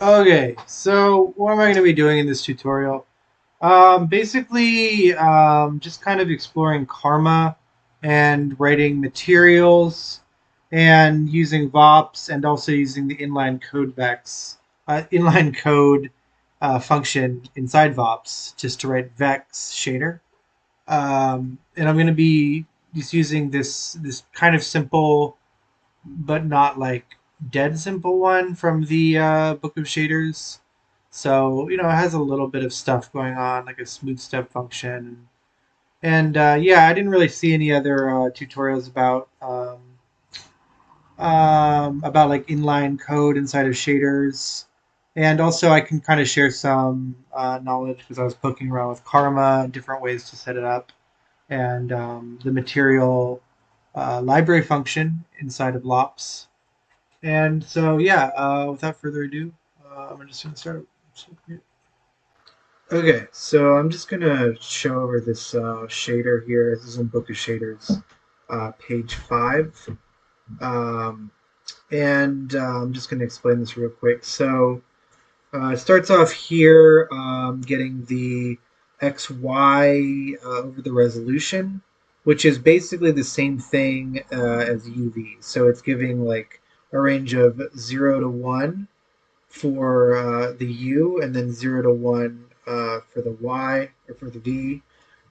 Okay, so what am I going to be doing in this tutorial? Basically, just kind of exploring karma and writing materials and using VOPs and also using the inline code VEX, inline code function inside VOPs just to write VEX shader. And I'm going to be just using this kind of simple but not like dead simple one from the Book of Shaders. So, it has a little bit of stuff going on, like a smooth step function. And yeah, I didn't really see any other tutorials about like inline code inside of shaders. And also, I can kind of share some knowledge because I was poking around with Karma and different ways to set it up, and the material library function inside of LOPS. And so, yeah, without further ado, I'm just going to start. Okay, so I'm just going to show over this shader here. This is in Book of Shaders, page 5. Um, and I'm just going to explain this real quick. So it starts off here getting the XY over the resolution, which is basically the same thing as UV. So it's giving like a range of 0 to 1 for the U, and then 0 to 1 for the Y, or for the V.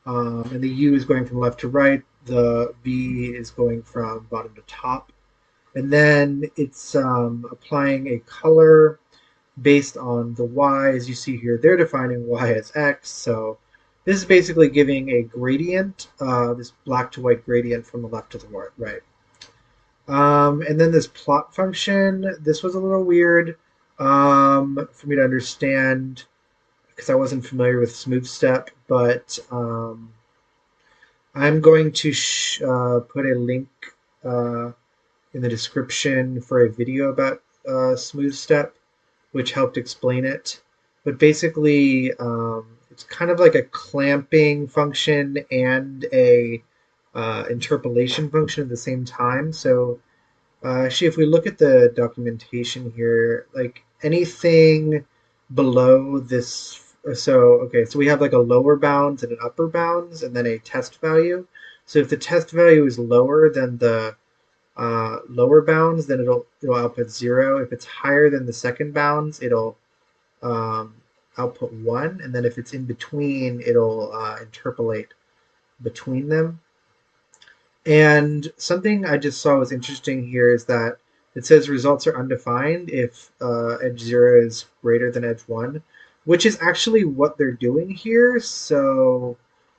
And the U is going from left to right, the V is going from bottom to top. And then it's applying a color based on the Y. As you see here, they're defining Y as X. So this is basically giving a gradient, this black to white gradient from the left to the right. And then this plot function, this was a little weird for me to understand because I wasn't familiar with smooth step, but I'm going to put a link uh, in the description for a video about smooth step, which helped explain it. But basically, it's kind of like a clamping function and a interpolation function at the same time. So actually, if we look at the documentation here, like anything below this, so we have like a lower bounds and an upper bounds, and then a test value. So if the test value is lower than the lower bounds, then it'll output 0. If it's higher than the second bounds, it'll um, output 1, and then if it's in between, it'll interpolate between them. And something I just saw was interesting here is that it says results are undefined if edge 0 is greater than edge 1, which is actually what they're doing here. So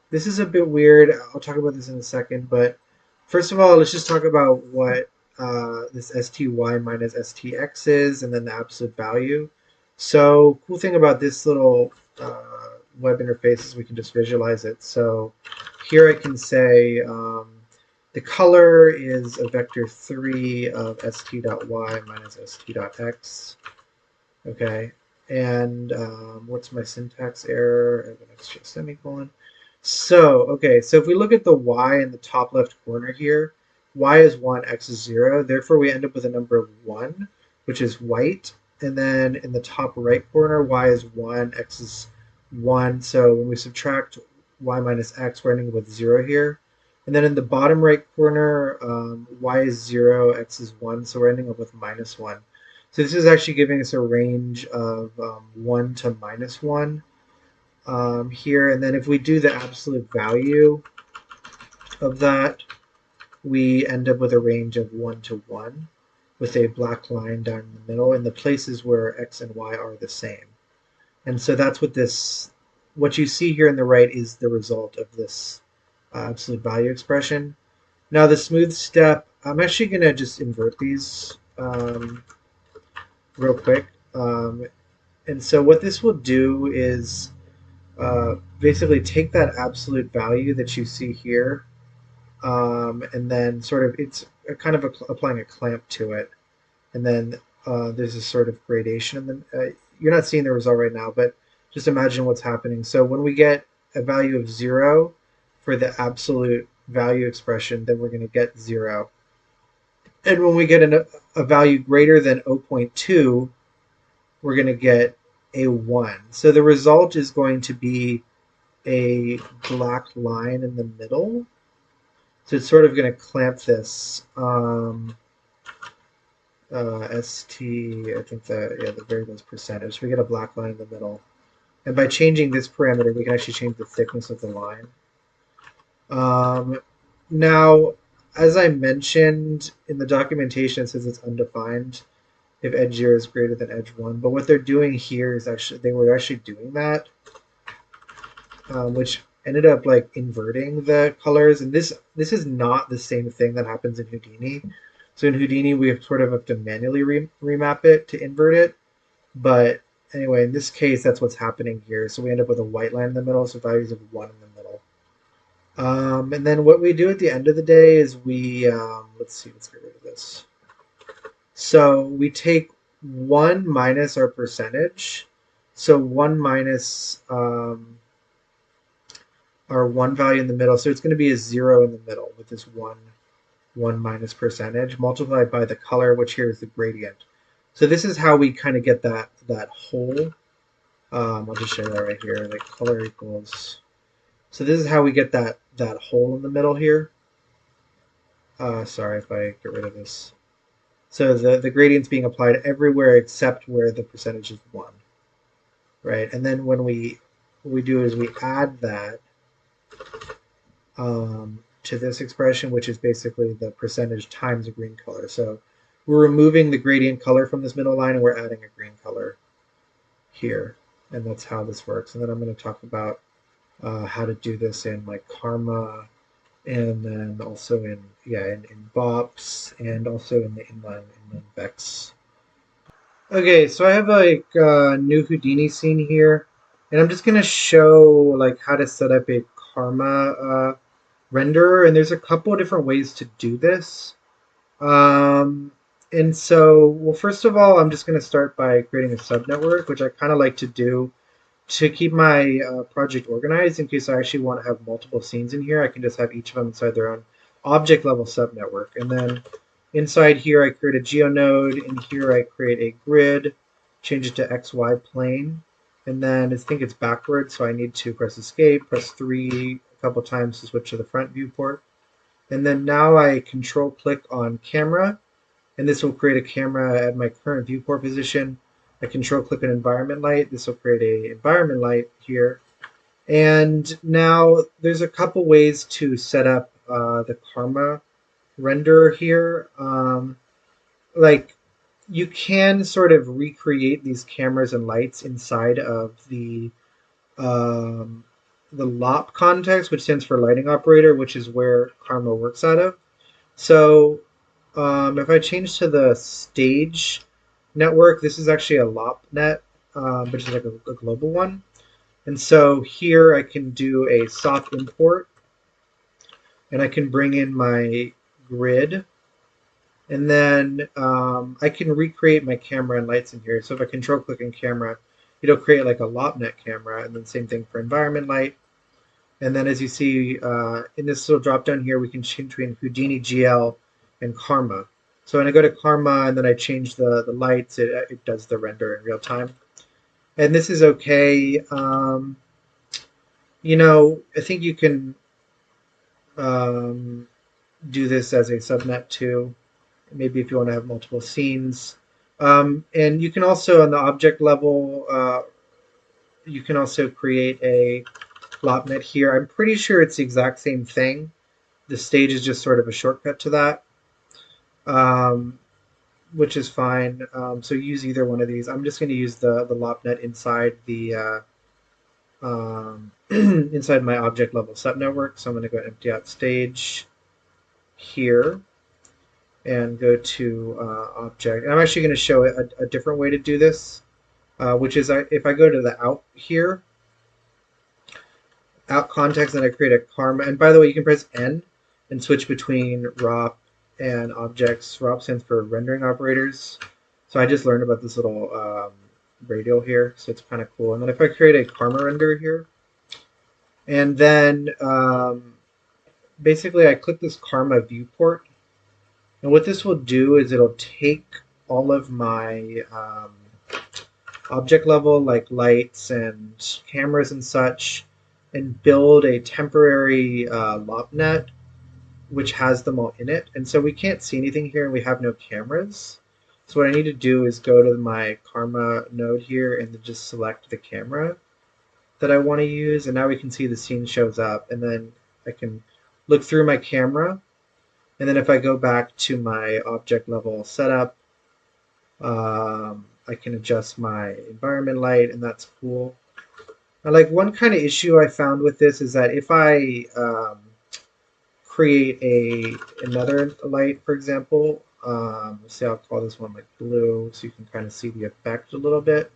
this is a bit weird. I'll talk about this in a second, but first of all, let's just talk about what this STY minus STX is, and then the absolute value. So cool thing about this little web interface is we can just visualize it. So here I can say the color is a vector 3 of st.y minus st.x. Okay, and what's my syntax error? I have an extra semicolon. So, okay, so if we look at the y in the top left corner here, y is 1, x is 0. Therefore, we end up with a number of 1, which is white. And then in the top right corner, y is 1, x is 1. So when we subtract y minus x, we're ending with 0 here. And then in the bottom right corner, y is 0, x is 1. So we're ending up with minus 1. So this is actually giving us a range of 1 to minus 1 here. And then if we do the absolute value of that, we end up with a range of 1 to 1 with a black line down in the middle in the places where x and y are the same. And so that's what you see here in the right is the result of this absolute value expression. Now the smooth step, I'm actually going to just invert these real quick. And so what this will do is basically take that absolute value that you see here, and then sort of it's kind of applying a clamp to it, and then there's a sort of gradation. And then you're not seeing the result right now, but just imagine what's happening. So when we get a value of 0 for the absolute value expression, then we're going to get 0. And when we get a value greater than 0.2, we're going to get a 1. So the result is going to be a black line in the middle. So it's sort of going to clamp this. ST, I think the variable's percentage. So we get a black line in the middle. And by changing this parameter, we can actually change the thickness of the line. Now, as I mentioned in the documentation, it says it's undefined if edge 0 is greater than edge 1. But what they're doing here is actually, they were actually doing that, which ended up like inverting the colors. And this is not the same thing that happens in Houdini. So in Houdini, we sort of have to manually remap it to invert it. But anyway, in this case, that's what's happening here. So we end up with a white line in the middle, so values of 1 in the middle. And then what we do at the end of the day is we, let's get rid of this. So we take 1 minus our percentage. So 1 minus our 1 value in the middle. So it's going to be a 0 in the middle with this 1 minus percentage multiplied by the color, which here is the gradient. So this is how we kind of get that whole. I'll just show that right here. Like color equals. So this is how we get that hole in the middle here. Sorry if I get rid of this. So the gradient's being applied everywhere except where the percentage is 1, right? And then when we do is we add that to this expression, which is basically the percentage times a green color. So we're removing the gradient color from this middle line and we're adding a green color here. And that's how this works. And then I'm going to talk about how to do this in like Karma, and then also in VOPs, and also in the Inline VEX. Okay, so I have like a new Houdini scene here, and I'm just gonna show like how to set up a Karma renderer, and there's a couple of different ways to do this. And so, well, first of all, I'm just gonna start by creating a subnetwork, which I kind of like to do to keep my project organized in case I actually want to have multiple scenes in here. I can just have each of them inside their own object level subnetwork. And then inside here, I create a geonode. In here, I create a grid, change it to XY plane. And then I think it's backwards, so I need to press escape, press 3 a couple times to switch to the front viewport. And then now I control click on camera, and this will create a camera at my current viewport position. I control click on environment light. This will create a environment light here. And now there's a couple ways to set up the Karma renderer here. Like you can sort of recreate these cameras and lights inside of the LOP context, which stands for lighting operator, which is where Karma works out of. So if I change to the stage network, this is actually a LOPnet, which is like a global one. And so here I can do a soft import, and I can bring in my grid, and then I can recreate my camera and lights in here. So if I control click on camera, it'll create like a LOPnet camera, and then same thing for environment light. And then as you see in this little drop down here, we can change between Houdini GL and Karma. So when I go to Karma and then I change the lights, it does the render in real time. And this is okay. You know, I think you can do this as a subnet too, maybe if you want to have multiple scenes. And you can also, on the object level, you can also create a LOPnet here. I'm pretty sure it's the exact same thing. The stage is just sort of a shortcut to that, which is fine. So use either one of these. I'm just going to use the LOPnet inside the inside my object level subnetwork. So I'm going to go empty out stage here and go to object. And I'm actually going to show a different way to do this, which is if I go to the out here, out context, and I create a Karma. And by the way, you can press N and switch between ROP and objects. ROP stands for rendering operators. So I just learned about this little radial here, so it's kind of cool. And then if I create a Karma render here, and then basically I click this Karma viewport, and what this will do is it'll take all of my object level, like lights and cameras and such, and build a temporary LOPnet which has them all in it. And so we can't see anything here and we have no cameras. So what I need to do is go to my Karma node here and then just select the camera that I want to use. And now we can see the scene shows up. And then I can look through my camera. And then if I go back to my object level setup, I can adjust my environment light, and that's cool. Like one kind of issue I found with this is that if I create another light, for example, let's say I'll call this one like blue, so you can kind of see the effect a little bit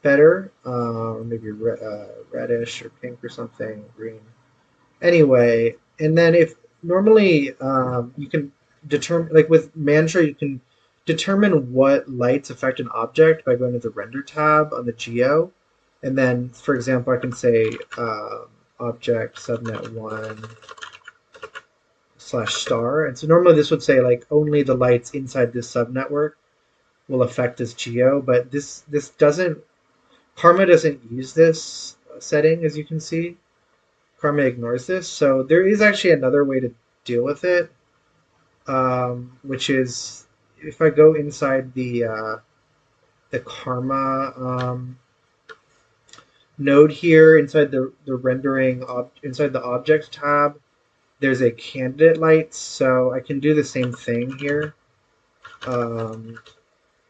better, or maybe reddish or pink or something, green. Anyway, and then if normally you can determine, like with Mantra, you can determine what lights affect an object by going to the render tab on the geo. And then, for example, I can say object subnet 1 slash star. And so normally this would say like only the lights inside this subnetwork will affect this geo, but this doesn't, Karma doesn't use this setting, as you can see. Karma ignores this. So there is actually another way to deal with it, which is if I go inside the Karma node here, inside the rendering inside the objects tab, there's a candidate lights, so I can do the same thing here,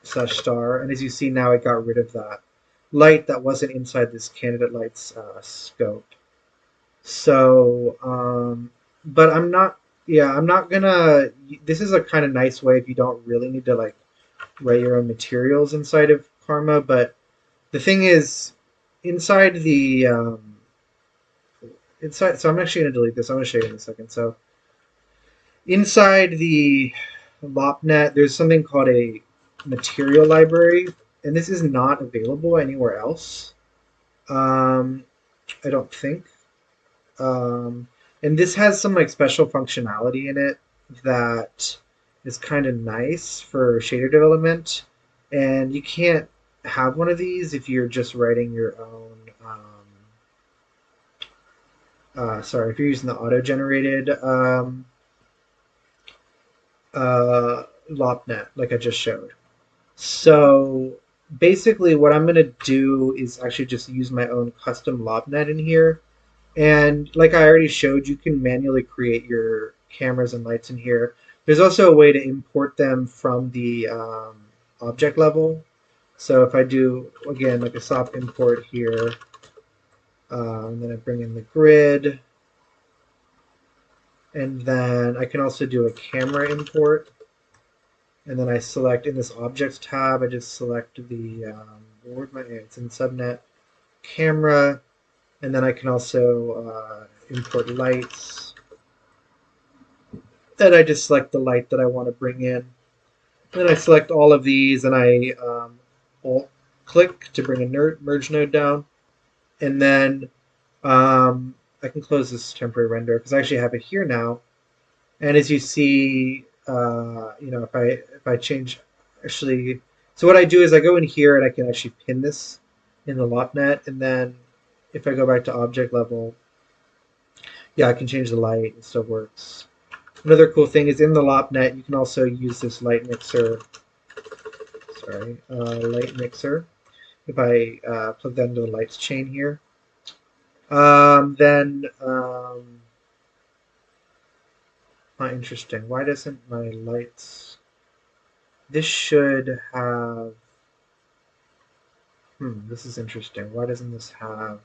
slash star, and as you see now, I got rid of that light that wasn't inside this candidate lights scope. So, but I'm not, yeah, I'm not gonna, this is a kind of nice way if you don't really need to like write your own materials inside of Karma, but the thing is, inside the, inside, so I'm actually gonna delete this, I'm gonna show you in a second. So inside the LOPnet, there's something called a material library, and this is not available anywhere else. I don't think. And this has some like special functionality in it that is kind of nice for shader development. And you can't have one of these if you're just writing your own. Sorry, if you're using the auto-generated LOPnet, like I just showed. So basically, what I'm going to do is actually just use my own custom LOPnet in here. And like I already showed, you can manually create your cameras and lights in here. There's also a way to import them from the object level. So if I do, again, like a soft import here, and then I bring in the grid, and then I can also do a camera import. And then I select in this objects tab, I just select the, it's in subnet, camera, and then I can also import lights. Then I just select the light that I want to bring in. Then I select all of these and I alt click to bring a merge node down. And then I can close this temporary render because I actually have it here now. And as you see, if I change, actually, so what I do is I go in here and I can actually pin this in the LOPnet. And then if I go back to object level, yeah, I can change the light. It still works. Another cool thing is in the LOPnet, you can also use this light mixer. Light mixer. If I plug that into the lights chain here, then interesting. Why doesn't my lights? This should have. This is interesting. Why doesn't this have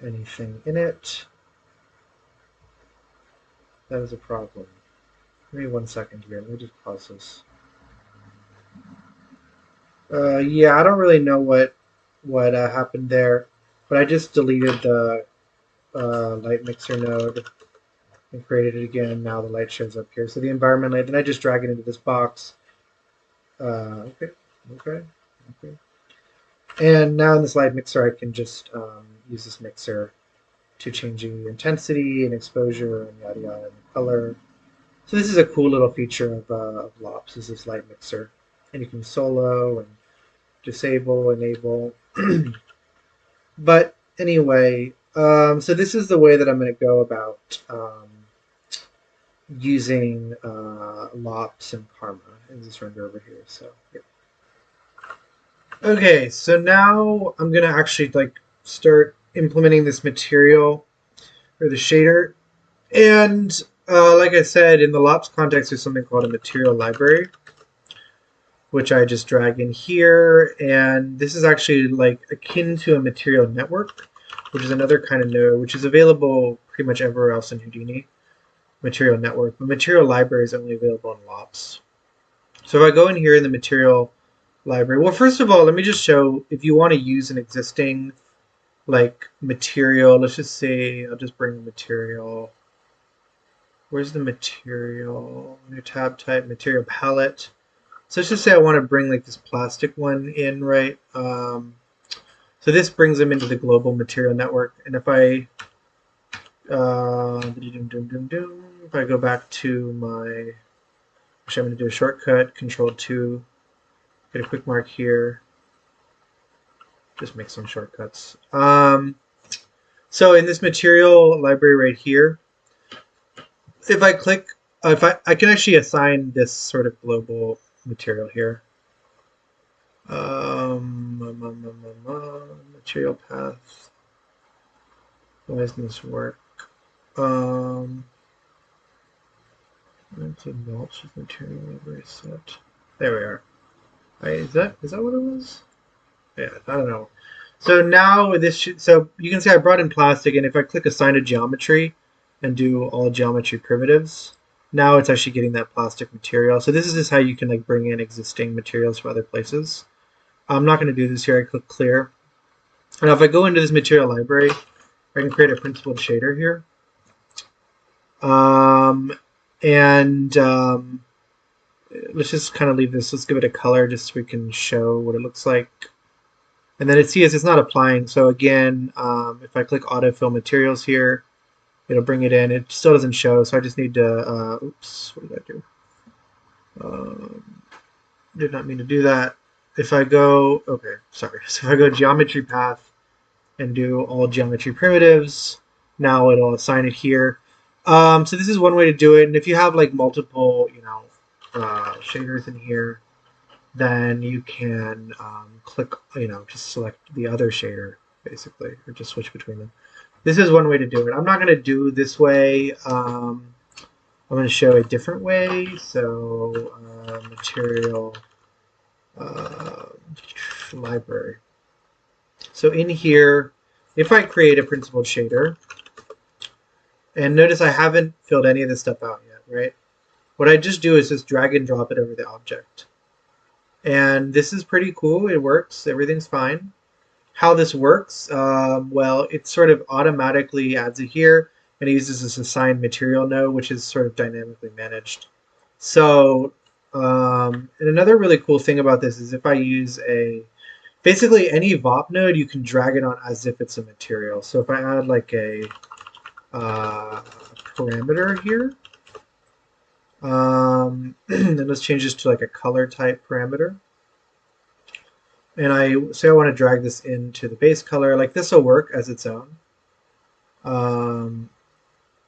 anything in it? That is a problem. Give me 1 second here. Let me just pause this. Yeah, I don't really know what happened there, but I just deleted the light mixer node and created it again. Now the light shows up here. So the environment light, then I just drag it into this box. Okay. And now in this light mixer, I can just use this mixer to change the intensity and exposure and yada yada and color. So this is a cool little feature of LOPs, is this light mixer. And you can solo and disable, enable. But anyway, so this is the way that I'm going to go about using LOPs and Karma in this render over here. So yeah. Okay, so now I'm going to actually start implementing this material or the shader. And like I said, in the LOPs context, there's something called a material library, which I just drag in here. And this is actually like akin to a material network, which is another kind of node, which is available pretty much everywhere else in Houdini. Material network, but material library is only available in LOPs. So if I go in here in the material library, well, first of all, let me just show if you want to use an existing like material. Let's just say I'll just bring the material. Where's the material? New tab type, material palette. So let's just say I want to bring like this plastic one in, right? So this brings them into the global material network. And if I if I go back to my, actually I'm going to do a shortcut, Control-2, get a quick mark here, just make some shortcuts. So in this material library right here, if I click, I can actually assign this sort of global material here. Material path. Why doesn't this work? That's a mulch material library set. There we are. Is that what it was? Yeah, I don't know. So now this so you can see I brought in plastic, and if I click assign a geometry and do all geometry primitives, now it's actually getting that plastic material. So this is just how you can like bring in existing materials from other places. I'm not going to do this here. I click clear. Now if I go into this material library, I can create a principled shader here. Let's just kind of leave this. Let's give it a color just so we can show what it looks like. And then it sees it's not applying. So again, if I click autofill materials here, it'll bring it in. It still doesn't show, so I just need to, oops, what did I do? Did not mean to do that. If I go, okay, sorry. So if I go geometry path and do all geometry primitives, now it'll assign it here. So this is one way to do it. And if you have like multiple, shaders in here, then you can click, just select the other shader, basically, or just switch between them. This is one way to do it. I'm not going to do this way. I'm going to show a different way. So material library. So in here, if I create a principled shader, and notice I haven't filled any of this stuff out yet, right? What I just do is just drag and drop it over the object. And this is pretty cool. It works. Everything's fine. How this works, well, it sort of automatically adds it here, and it uses this assigned material node, which is sort of dynamically managed. So, and another really cool thing about this is if I use basically any VOP node, you can drag it on as if it's a material. So if I add like a parameter here, then let's change this to like a color type parameter. And I say I want to drag this into the base color. Like this will work as its own. But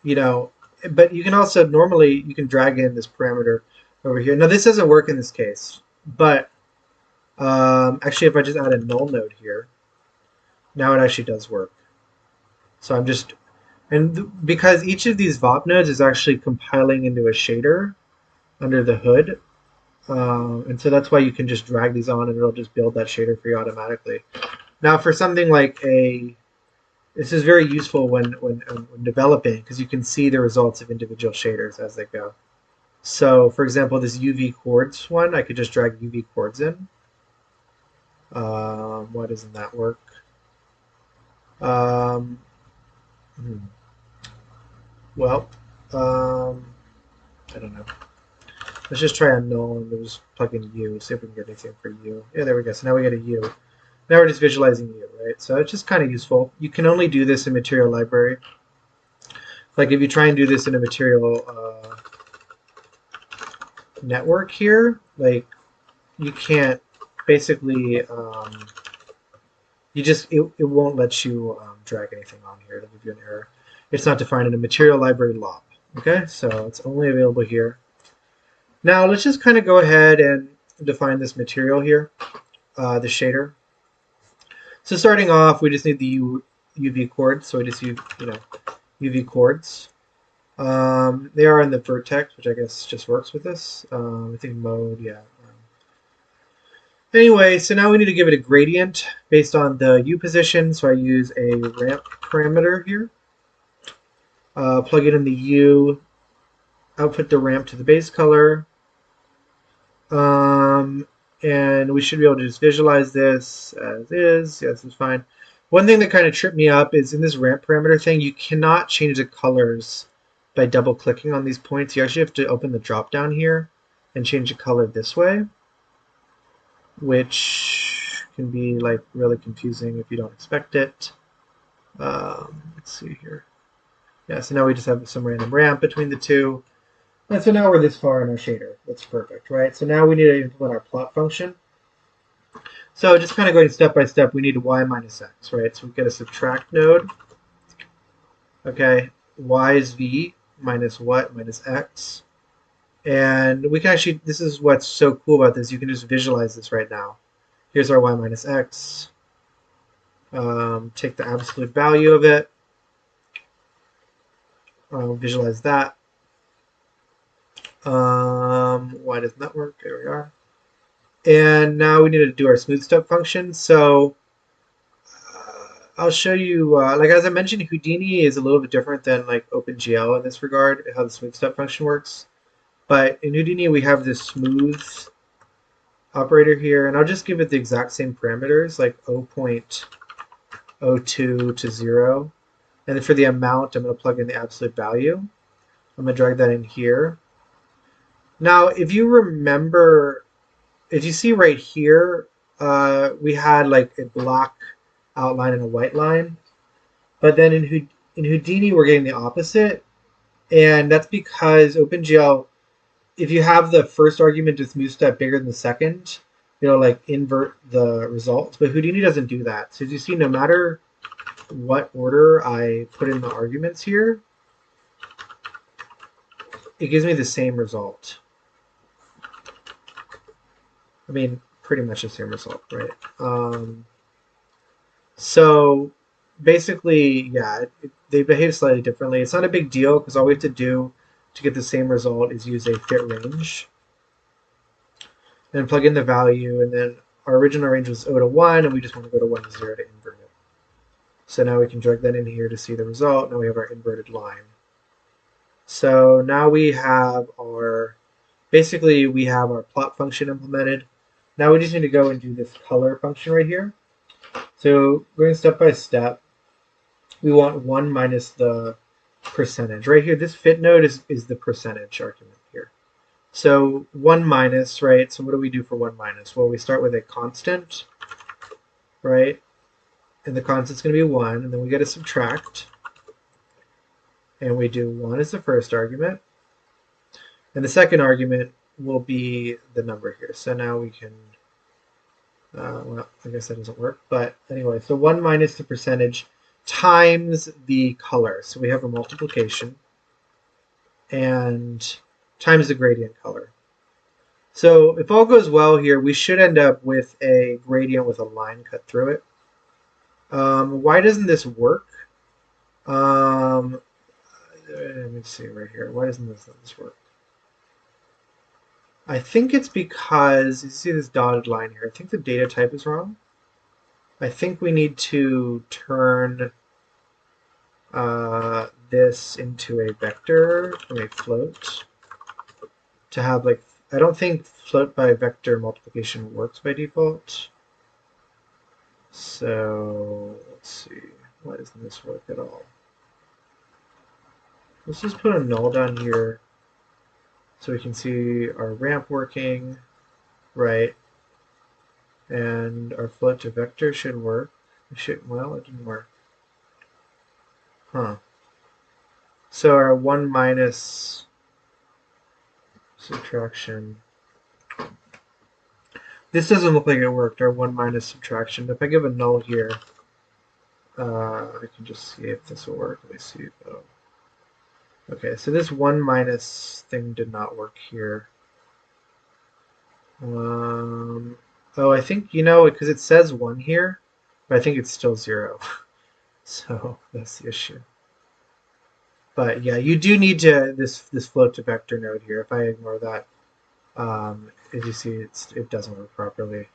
you can also normally you can drag in this parameter over here. Now this doesn't work in this case, but actually if I just add a null node here, now it actually does work. So I'm just, because each of these VOP nodes is actually compiling into a shader under the hood. And so that's why you can just drag these on and it'll just build that shader for you automatically. Now for something like this is very useful when developing, because you can see the results of individual shaders as they go. So for example, this UV chords one, I could just drag UV chords in. Why doesn't that work? Well, I don't know. Let's just try a null and we'll just plug in U, see if we can get anything for U. Yeah, there we go. So now we get a U. Now we're just visualizing U, right? So it's just kind of useful. You can only do this in material library. Like if you try and do this in a material network here, like you can't basically it won't let you drag anything on here. It'll give you an error. It's not defined in a material library lob. Okay, so it's only available here. Now let's just kind of go ahead and define this material here, the shader. So starting off, we just need the UV chords. So I just use UV chords. They are in the vertex, which I guess just works with this. I think mode, yeah. Anyway, so now we need to give it a gradient based on the U position. So I use a ramp parameter here. Plug it in the U, output the ramp to the base color. And we should be able to just visualize this as is. Yeah, this is fine. One thing that kind of tripped me up is in this ramp parameter thing, you cannot change the colors by double clicking on these points. You actually have to open the drop down here and change the color this way, which can be like really confusing if you don't expect it. Let's see here. Yeah, so now we just have some random ramp between the two. And so now we're this far in our shader. That's perfect, right? So now we need to implement our plot function. So just kind of going step by step, we need y minus x, right? So we get a subtract node. Okay, y is v minus what minus x. And we can actually, this is what's so cool about this, you can just visualize this right now. Here's our y minus x. Take the absolute value of it. Visualize that. Why doesn't that work? There we are. And now we need to do our smooth step function. So I'll show you, like as I mentioned, Houdini is a little bit different than like OpenGL in this regard, how the smooth step function works. But in Houdini, we have this smooth operator here, and I'll just give it the exact same parameters, like 0.02 to 0. And then for the amount, I'm going to plug in the absolute value. I'm going to drag that in here. Now, if you remember, if you see right here, we had like a black outline and a white line. But then in Houdini, we're getting the opposite. And that's because OpenGL, if you have the first argument with smooth step bigger than the second, it'll like invert the results. But Houdini doesn't do that. So as you see, no matter what order I put in the arguments here, it gives me the same result. I mean, pretty much the same result, right? So basically, yeah, they behave slightly differently. It's not a big deal because all we have to do to get the same result is use a fit range and plug in the value. And then our original range was 0 to 1, and we just want to go to 1 to 0 to invert it. So now we can drag that in here to see the result. Now we have our inverted line. So now we have our, basically we have our plot function implemented. Now we just need to go and do this color function right here. So going step by step, we want 1 minus the percentage. Right here, this fit node is the percentage argument here. So 1 minus, right? So what do we do for 1 minus? Well, we start with a constant, right? And the constant's going to be 1, and then we get a subtract. And we do 1 as the first argument. And the second argument will be the number here. So now we can, well, I guess that doesn't work. But anyway, so 1 minus the percentage times the color. So we have a multiplication. And times the gradient color. So if all goes well here, we should end up with a gradient with a line cut through it. Why doesn't this work? Let me see right here. Why doesn't this work? I think it's because, you see this dotted line here, I think the data type is wrong. I think we need to turn this into a vector from a float to have like, I don't think float by vector multiplication works by default. So let's see, why doesn't this work at all? Let's just put a null down here so we can see our ramp working, right? And our float to vector should work. Well, it didn't work. Huh. So our 1 minus subtraction. This doesn't look like it worked, our 1 minus subtraction. If I give a null here, I can just see if this will work. Let me see. Oh. Okay, so this 1 minus thing did not work here. Oh, I think, because it says 1 here, but I think it's still 0. So that's the issue. But yeah, you do need to this float to vector node here. If I ignore that, as you see, it doesn't work properly.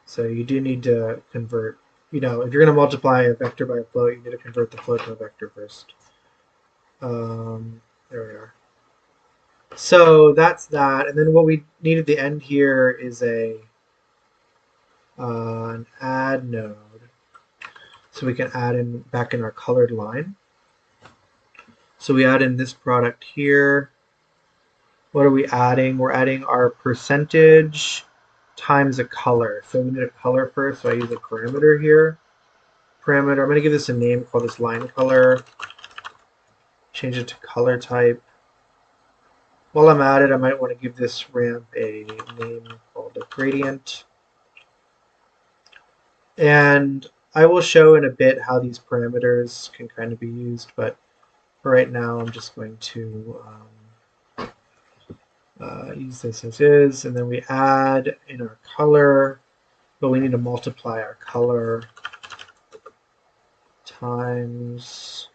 So you do need to convert. If you're going to multiply a vector by a float, you need to convert the float to a vector first. There we are. So that's that. And then what we need at the end here is an add node. So we can add in back in our colored line. So we add in this product here. What are we adding? We're adding our percentage times a color. So we need a color first, so I use a parameter here. Parameter, I'm going to give this a name, call this line color. Change it to color type. While I'm at it, I might want to give this ramp a name called a gradient. And I will show in a bit how these parameters can kind of be used, but for right now, I'm just going to use this as is, and then we add in our color, but we need to multiply our color times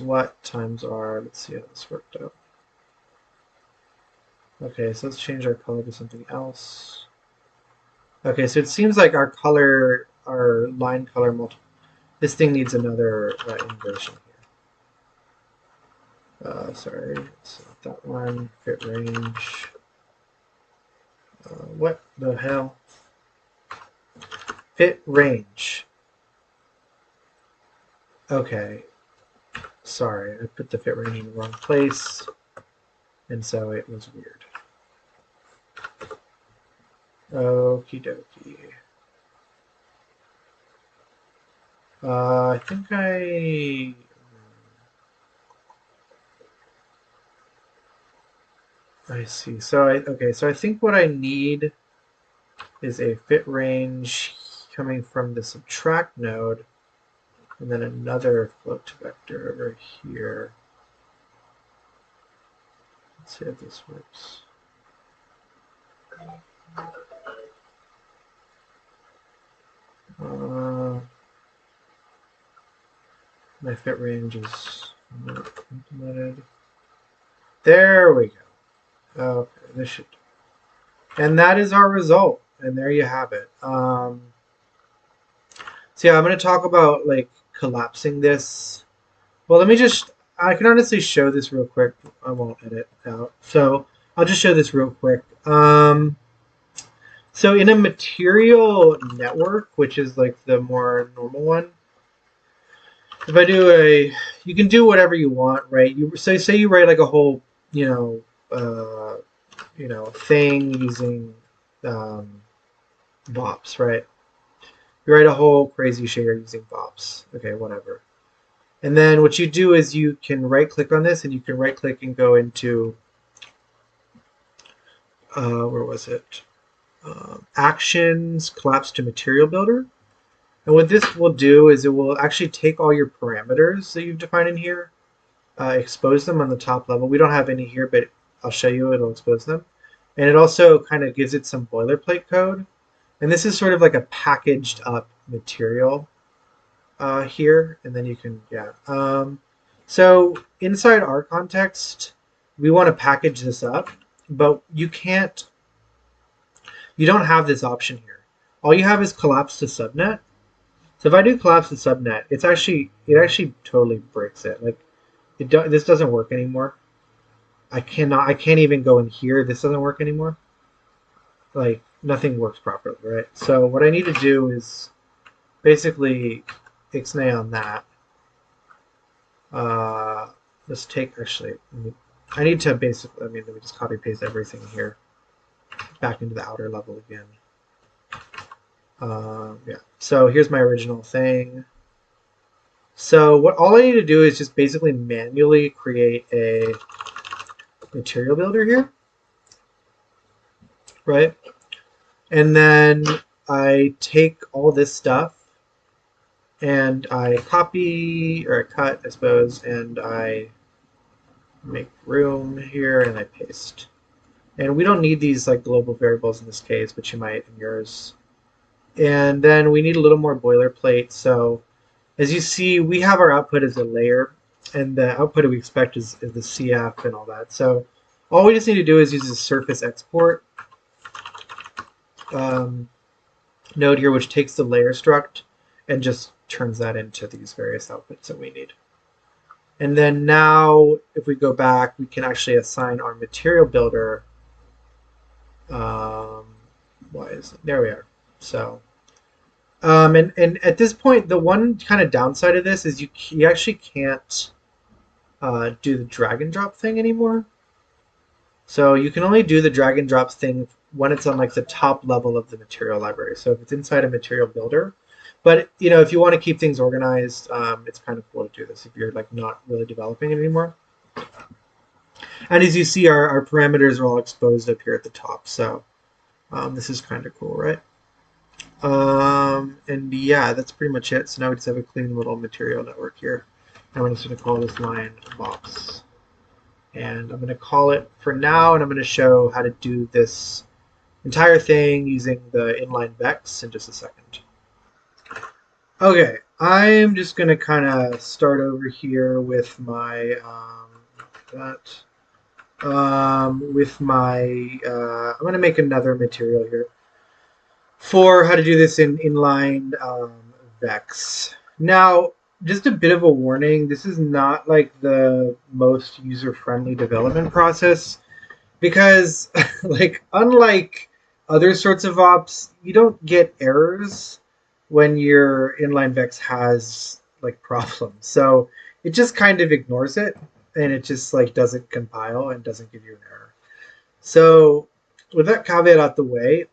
what? Times our, let's see how this worked out. Okay, so let's change our color to something else. Okay, so it seems like our line color this thing needs another inversion here. Sorry, it's not that one. Fit range. What the hell? Fit range. Okay. Sorry, I put the fit range in the wrong place, and so it was weird. Okie dokie. I think I see. So I think what I need is a fit range coming from the subtract node, and then another float to vector over here. Let's see if this works. My fit range is not implemented. There we go. Okay, this should. And that is our result. And there you have it. So yeah, I'm going to talk about like collapsing this. Well, I can honestly show this real quick. I won't edit out. So I'll just show this real quick. So in a material network, which is like the more normal one, if I do you can do whatever you want, right? Say you write like a whole, thing using VOPs, right? You write a whole crazy shader using VOPs. Okay, whatever. And then what you do is you can right-click on this, and you can right-click and go into where was it? Actions, collapse to material builder. And what this will do is it will actually take all your parameters that you've defined in here, expose them on the top level. We don't have any here, but I'll show you. It'll expose them. And it also kind of gives it some boilerplate code. And this is sort of like a packaged up material here. And then you can, yeah. So inside our context, we want to package this up, but you don't have this option here. All you have is collapse to subnet. So if I do collapse to subnet, it actually totally breaks it. Like this doesn't work anymore. I can't even go in here. This doesn't work anymore. Like nothing works properly, right? So what I need to do is basically ixnay on that. Let's take I need to basically, let me just copy paste everything here back into the outer level again. Yeah. So here's my original thing. So all I need to do is just basically manually create a material builder here. right? And then I take all this stuff and I copy or I cut, I suppose, and I make room here and I paste. And we don't need these like global variables in this case, but you might in yours. And then we need a little more boilerplate. So as you see, we have our output as a layer, and the output we expect is the CF and all that. So all we just need to do is use the surface export um, node here, which takes the layer struct and just turns that into these various outputs that we need. And then now, if we go back, we can actually assign our material builder. Why is it? There we are. So, and at this point, the one kind of downside of this is you actually can't do the drag and drop thing anymore. So you can only do the drag and drop thing when it's on like the top level of the material library. So if it's inside a material builder, but you know, if you want to keep things organized, it's kind of cool to do this if you're like not really developing it anymore. And as you see, our parameters are all exposed up here at the top. So this is kind of cool, right? And yeah, that's pretty much it. So now we just have a clean little material network here. And I'm just going to call this line VOPs. And I'm going to call it for now, and I'm going to show how to do this entire thing using the inline VEX in just a second. Okay, I'm just going to kind of start over here with my I'm going to make another material here for how to do this in inline VEX. Now, just a bit of a warning, this is not like the most user-friendly development process because like unlike other sorts of ops, you don't get errors when your inline VEX has like problems. So it just kind of ignores it and it just like doesn't compile and doesn't give you an error. So with that caveat out the way,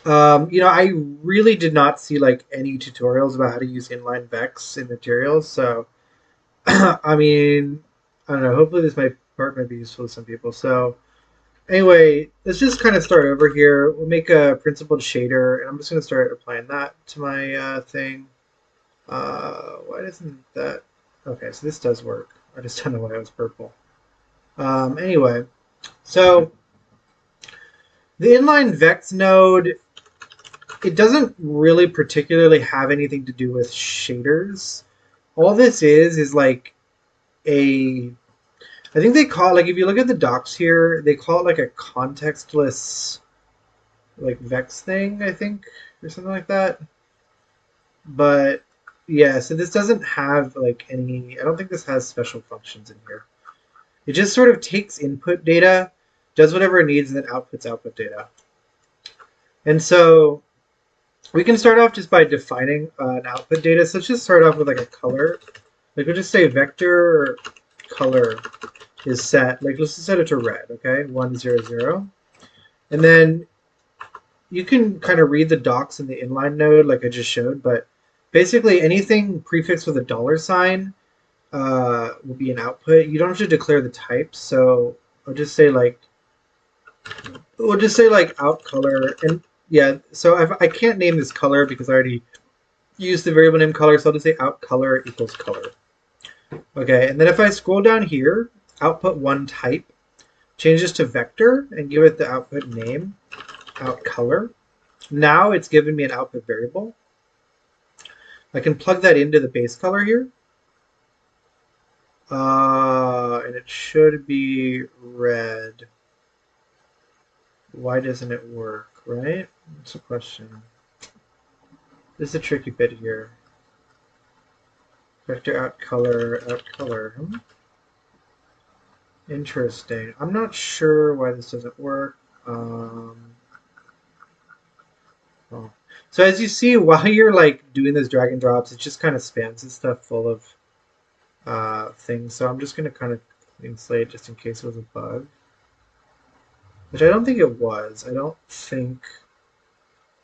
you know, I really did not see like any tutorials about how to use inline VEX in materials. So, I mean, I don't know. Hopefully, this part might be useful to some people. So, anyway, let's just kind of start over here. We'll make a principled shader, and I'm just going to start applying that to my thing. Why doesn't that? Okay, so this does work. I just don't know why it was purple. Anyway, so the inline VEX node, it doesn't really particularly have anything to do with shaders. All this is like a, I think they call it, like if you look at the docs here, they call it like a contextless like VEX thing, I think, or something like that. But yeah, so this doesn't have like any, I don't think this has special functions in here. It just sort of takes input data, does whatever it needs, and then outputs output data. And so we can start off just by defining an output data. So let's just start off with like a color. Like we'll just say vector color is set. Like let's just set it to red, okay? 1, 0, 0. And then you can kind of read the docs in the inline node like I just showed, but basically anything prefixed with a $sign will be an output. You don't have to declare the type. So I'll just say like, we'll just say like out color. And yeah, so I can't name this color because I already used the variable name color. So I'll just say out color equals color. Okay, and then if I scroll down here, output one type, change this to vector and give it the output name, out color. Now it's given me an output variable. I can plug that into the base color here. And it should be red. Why doesn't it work, right? That's a question. This is a tricky bit here. Vector out color, out color. Interesting. I'm not sure why this doesn't work. Oh. So as you see, while you're like doing those drag and drops, it just kind of spams this stuff full of things. So I'm just going to kind of clean slate just in case it was a bug. Which I don't think it was. I don't think...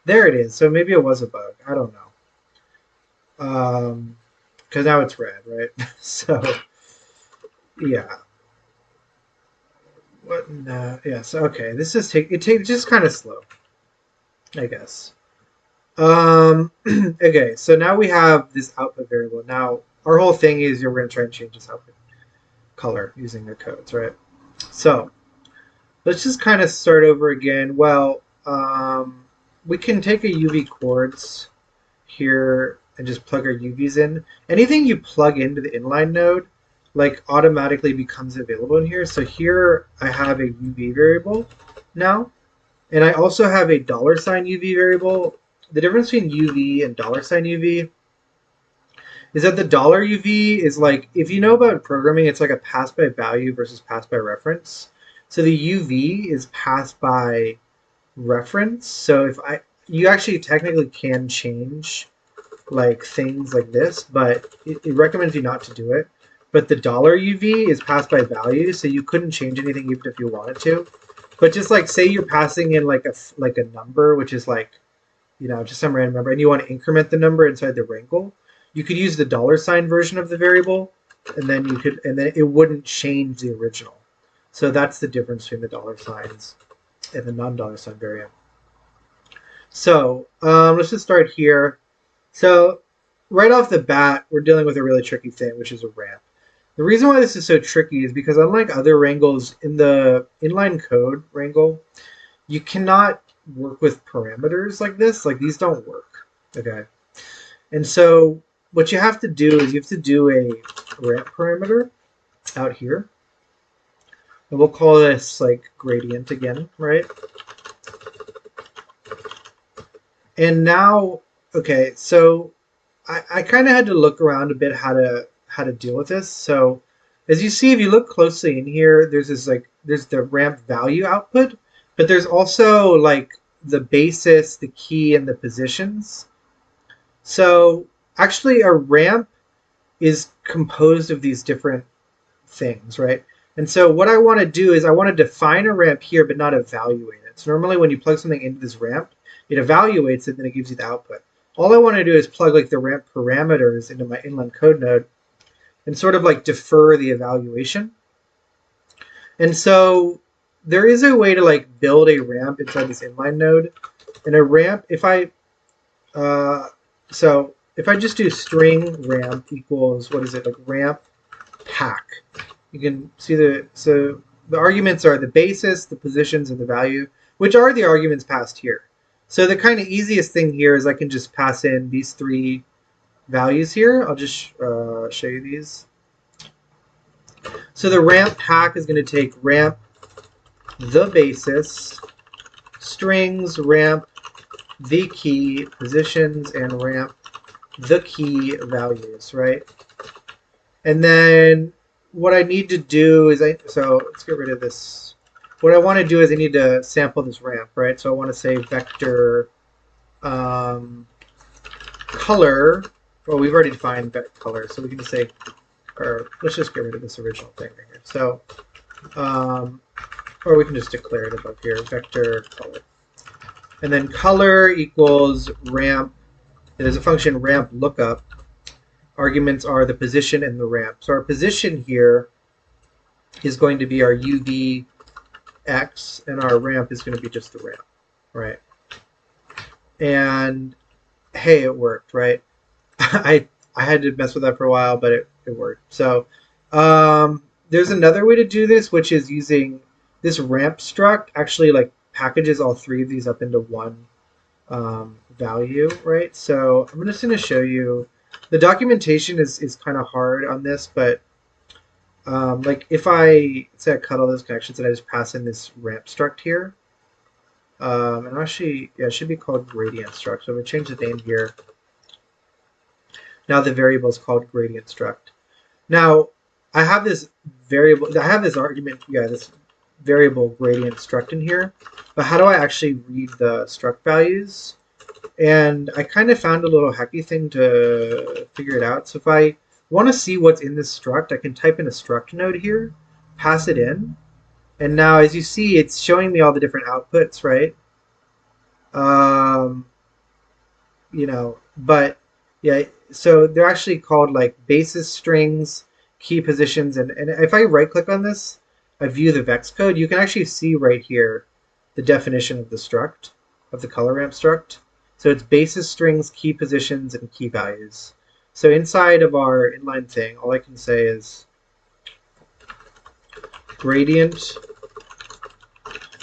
There it is. So maybe it was a bug. I don't know. Because now it's red, right? So, yeah. What? No. Yes. Okay. This is it takes just kind of slow, I guess. Okay. So now we have this output variable. Now our whole thing is we're going to try and change this output color using the codes, right? So let's just kind of start over again. Well, we can take a UV chords here and just plug our UVs in. Anything you plug into the inline node, like automatically becomes available in here. So here I have a UV variable now, and I also have a $ UV variable. The difference between UV and $ UV is that the $UV is like, if you know about programming, it's like a pass by value versus pass by reference. So the UV is passed by reference. So you actually technically can change like things like this, but it recommends you not to do it. But the $UV is passed by value, so you couldn't change anything even if you wanted to. But just like say you're passing in like a number, which is like, just some random number, and you want to increment the number inside the wrangle, you could use the $ version of the variable, and then it wouldn't change the original. So that's the difference between the $ and the non-$ variant. So let's just start here. So right off the bat, we're dealing with a really tricky thing, which is a ramp. The reason why this is so tricky is because unlike other wrangles in the inline code wrangle, you cannot work with parameters like this. Like these don't work, okay? And so what you have to do is you have to do a ramp parameter out here. And we'll call this like gradient again, right? And now, okay, so I kind of had to look around a bit how to deal with this. So as you see, if you look closely in here, there's the ramp value output, but there's also like the basis, the key, and the positions. So actually a ramp is composed of these different things, right? And so what I want to do is I want to define a ramp here, but not evaluate it. So normally when you plug something into this ramp, it evaluates it, then it gives you the output. All I want to do is plug like the ramp parameters into my inline code node and sort of like defer the evaluation. And so there is a way to like build a ramp inside this inline node. And a ramp, if I just do string ramp equals, what is it, like ramp pack. You can see the arguments are the basis, the positions, and the value, which are the arguments passed here. So the kind of easiest thing here is I can just pass in these three values here. I'll just show you these. So the ramp pack is going to take ramp the basis, strings, ramp the key, positions, and ramp the key values, right? And then what I need to do is so let's get rid of this. What I want to do is I need to sample this ramp, right? So I want to say vector color. Well, we've already defined vector color, so we can just say, or let's just get rid of this original thing right here. So, or we can just declare it above here, vector color. And then color equals ramp. There's a function ramp lookup. Arguments are the position and the ramp. So our position here is going to be our UV X, and our ramp is going to be just the ramp, right? And hey, it worked, right? I had to mess with that for a while, but it worked. So there's another way to do this, which is using this ramp struct actually like packages all three of these up into one value, right? So I'm just going to show you. The documentation is kind of hard on this, but like if I say I cut all those connections and I just pass in this ramp struct here, and actually, yeah, it should be called gradient struct. So I'm going to change the name here. Now the variable is called gradient struct. Now I have this variable, I have this argument, yeah, this variable gradient struct in here, but how do I actually read the struct values? And I kind of found a little hacky thing to figure it out. So if I want to see what's in this struct, I can type in a struct node here, pass it in, and now as you see, it's showing me all the different outputs, right? But yeah, so they're actually called like basis strings, key positions, and if I right click on this, I view the VEX code, you can actually see right here the definition of the struct, of the color ramp struct. So it's basis strings, key positions, and key values. So inside of our inline thing, all I can say is gradient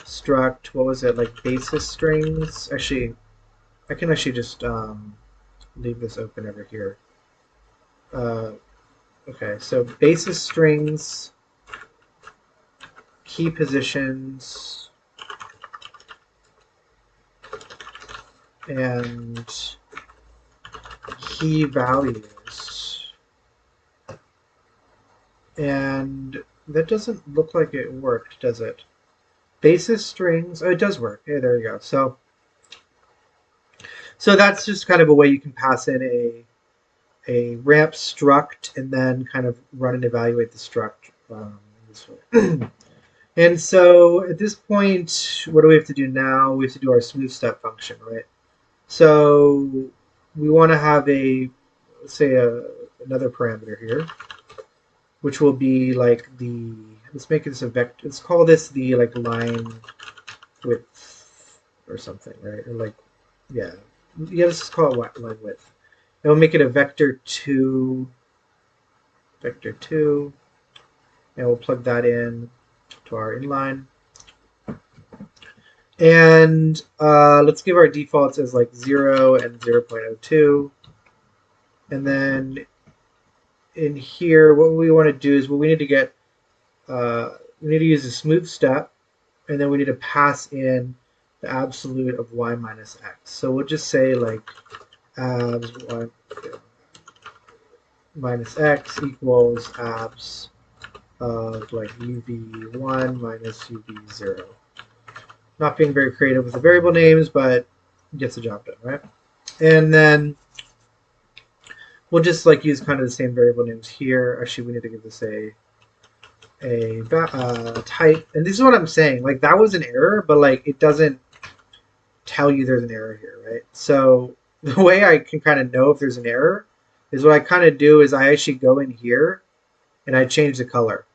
struct, what was it, like basis strings? Actually, I can actually just leave this open over here. Okay, so basis strings, key positions, and key values. And that doesn't look like it worked, does it? Basis strings, oh, it does work. Yeah, there you go. So that's just kind of a way you can pass in a ramp struct and then kind of run and evaluate the struct this way. And so at this point, what do we have to do now? We have to do our smooth step function, right? So we want to have let's say another parameter here, which will be like let's make this a vector. Let's call this the like line width or something, right? Or like, yeah, let's just call it line width. And we'll make it a vector2, and we'll plug that in to our inline. And let's give our defaults as like 0 and 0.02. And then in here, what we want to do is we need to get, we need to use a smooth step, and then we need to pass in the absolute of y minus x. So we'll just say like abs y minus x equals abs of like uv1 minus uv0. Not being very creative with the variable names, but gets the job done, right? And then we'll just like use kind of the same variable names here. Actually, we need to give this a type. And this is what I'm saying. Like that was an error, but like it doesn't tell you there's an error here, right? So the way I can kind of know if there's an error is what I kind of do is I actually go in here and I change the color.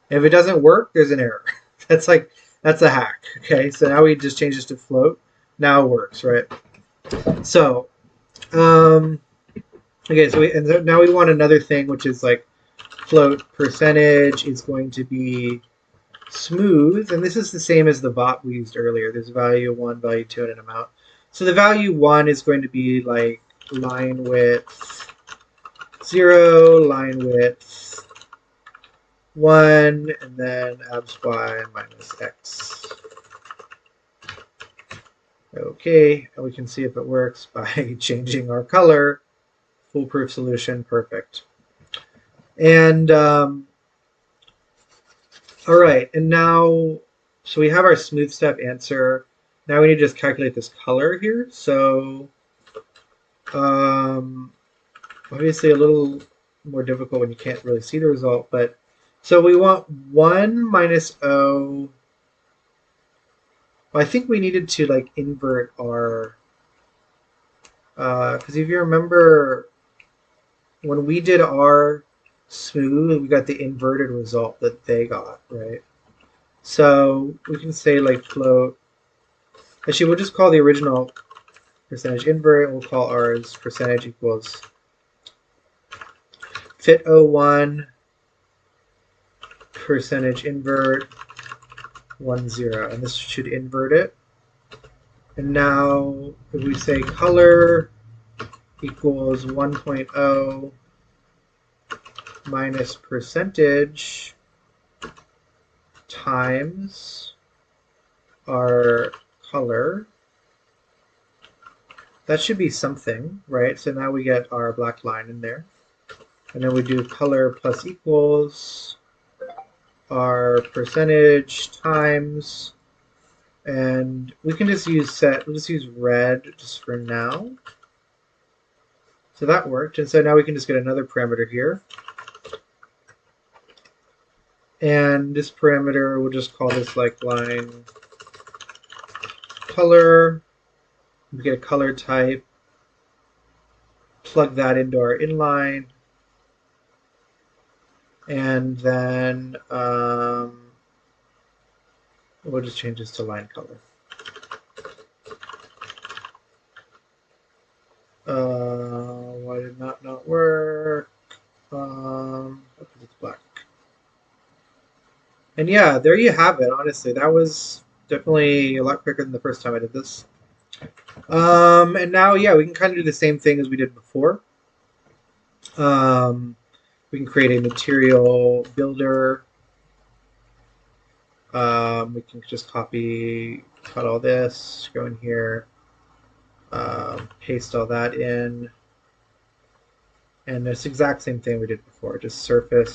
And if it doesn't work, there's an error. That's a hack. Okay, so now we just change this to float. Now it works, right? So, okay, so now we want another thing, which is like float percentage is going to be smooth, and this is the same as the VOP we used earlier. There's value 1, value 2, and an amount. So the value 1 is going to be like line width 0, line width 1, and then abs y minus x. Okay, and we can see if it works by changing our color. Foolproof solution, perfect. And all right, and now, so we have our smooth step answer. Now we need to just calculate this color here. So obviously a little more difficult when you can't really see the result, but so we want 1 minus O. Well, I think we needed to like invert our, because if you remember when we did our smooth, we got the inverted result that they got, right? So we can say like float. Actually, we'll just call the original percentage invert, and we'll call ours percentage equals fit 01 percentage invert 10, and this should invert it. And now if we say color equals 1.0 minus percentage times our color, that should be something, right? So now we get our black line in there. And then we do color plus equals our percentage times, and we can just use we'll just use red just for now. So that worked, and so now we can just get another parameter here. And this parameter, we'll just call this like line color. We get a color type, plug that into our inline. And then we'll just change this to line color. Why did that not work? It's black. And yeah, there you have it. Honestly, that was definitely a lot quicker than the first time I did this. And now, yeah, we can kind of do the same thing as we did before. We can create a material builder. We can just cut all this, go in here, paste all that in. And it's the exact same thing we did before, just surface.